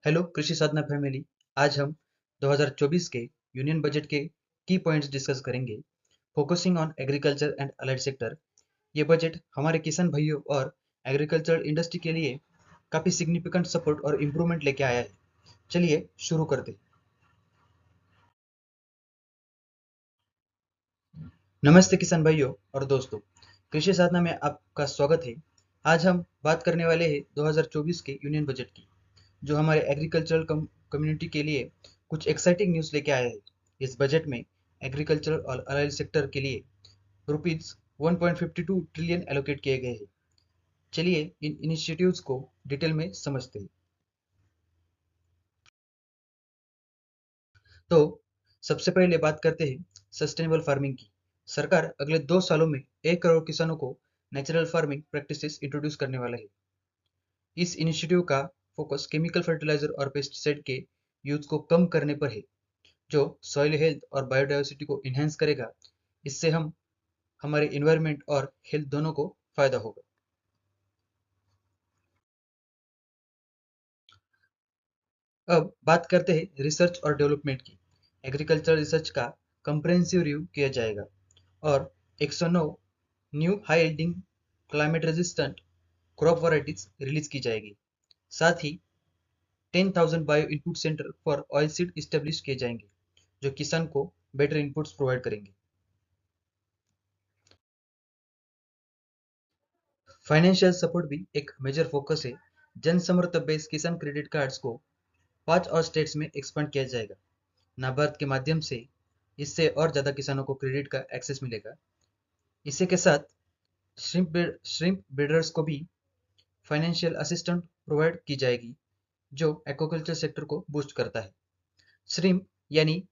Hello कृषि साधना family. आज हम 2024 के यूनियन बजट के की पॉइंट्स डिस्कस करेंगे। Focusing on agriculture and allied sector. ये बजट हमारे किसान भाइयों और एग्रीकल्चर इंडस्ट्री के लिए काफ़ी सिग्निफिकेंट सपोर्ट और इम्प्रूवमेंट लेके आया है। चलिए शुरू करते। नमस्ते किसान भाइयों और दोस्तों, कृषि साधना में आपका स्वागत है। आज हम बात करने वाले हैं 2024 के यूनियन बजट की, जो हमारे एग्रीकल्चरल कम्युनिटी के लिए कुछ एक्साइटिंग न्यूज़ लेके आया है। इस बजट में एग्रीकल्चर और अलाइड सेक्टर के लिए रुपीज 1.52 ट्रिलियन एलोकेट किए गए हैं। चलिए इन इनिशिएटिव्स को डिटेल में समझते हैं। तो सबसे पहले बात करते हैं सस्टेनेबल फार्मिंग की। सरकार अगले 2 सालों में 1 करोड़ किसानों को नेचुरल फार्मिंग प्रैक्टिसेस इंट्रोड्यूस करने वाला है। इस इनिशिएटिव का फोकस केमिकल फर्टिलाइजर और पेस्टिसाइड के यूज को कम करने पर है, जो सॉइल हेल्थ और बायोडाइवर्सिटी को इन्हेंस करेगा। इससे हम हमारे इन्वायरमेंट और हेल्थ दोनों को फायदा होगा। अब बात करते हैं रिसर्च और डेवलपमेंट की। एग्रीकल्चर रिसर्च का कंप्रेहेंसिव रिव्यू किया जाएगा और 109 new high yielding climate resistant crop varieties release की जाएगी। साथ ही 10,000 bio input centre for oil seed establish किए जाएंगे, जो किसान को बेटर इनपुट्स प्रोवाइड करेंगे। फाइनेंशियल सपोर्ट भी एक मेजर फोकस है। जन समर्थ बेस्ड किसान क्रेडिट कार्ड्स को 5 और स्टेट्स में एक्सपेंड किया जाएगा। नाबार्ड के माध्यम से इससे और ज़्यादा किसानों को क्रेडिट का एक्सेस मिलेगा। इसी के साथ श्रिम्प ब्रीडर्स को भी फाइनेंशियल असिस्टेंट प्रोवाइड की जाएगी, जो एक्वाकल्चर सेक्टर को बूस्ट करता है। श्रिम्प यानी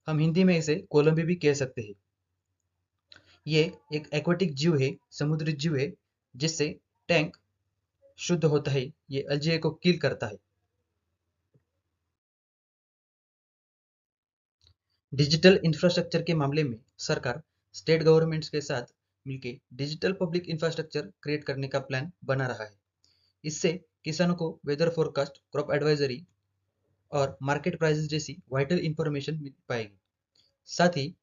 हम हिंदी में इसे कोलंबी भी कह सकते हैं। ये एक एक्वाटिक जीव है, समुद्री जीव है, जिससे टैंक शुद्ध होता है। ये अल्जीए को किल करता है। डिजिटल इंफ्रास्ट्रक्चर के मामले में सरकार स्टेट गवर्नमेंट्स के साथ मिलकर डिजिटल पब्लिक इंफ्रास्ट्रक्चर क्रिएट करने का प्लान बना रहा है। इससे किसानों को वेदर फोरकास्ट, क्रॉप एडवाइजरी और मार्केट प्राइसेस जैसी वाइटल इंफॉर्मेशन मिल पाएगी। साथ ही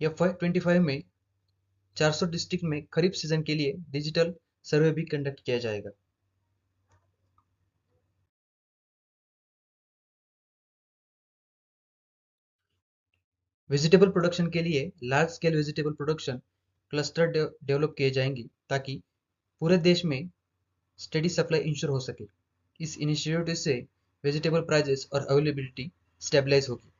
FY25 में 400 डिस्ट्रिक्ट में खरीफ सीजन के लिए डिजिटल सर्वे भी कंडक्ट किया जाएगा। वेजिटेबल प्रोडक्शन के लिए large scale vegetable production cluster develop किए जाएंगे, ताकि पूरे देश में स्टेडी सप्लाई इंश्योर हो सके। इस इनिशिएटिव से वेजिटेबल प्राइसेस और अवेलेबिलिटी स्टेबलाइज होगी।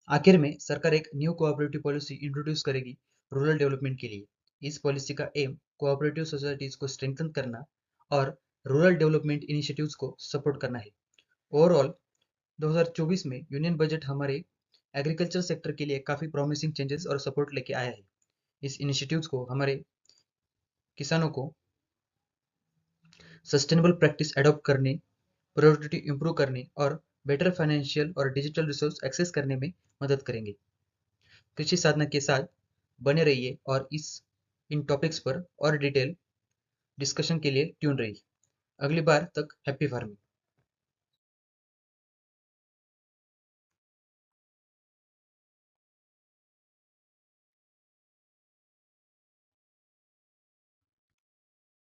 आखिर में सरकार एक न्यू कोऑपरेटिव पॉलिसी इंट्रोड्यूस करेगी रूरल डेवलपमेंट के लिए। इस पॉलिसी का एम कोऑपरेटिव सोसाइटीज को स्ट्रेंथन करना और रूरल डेवलपमेंट इनिशिएटिव्स को सपोर्ट करना है। ओवरऑल 2024 में यूनियन बजट हमारे एग्रीकल्चर सेक्टर के लिए काफ़ी प्रॉमिसिंग चेंजेस और सपोर्ट लेके आया है। इस इनिशिएटिव्स को हमारे किसानों को सस्टेनेबल प्रैक्टिस अडॉप्ट करने, प्रोडक्टिविटी इंप्रूव करने और बेटर फाइनेंशियल और डिजिटल रिसोर्स एक्सेस करने में मदद करेंगे। कृषि साधना के साथ बने रहिए और इन टॉपिक्स पर और डिटेल डिस्कशन के लिए ट्यून रहिए। अगली बार तक हैप्पी फार्मिंग।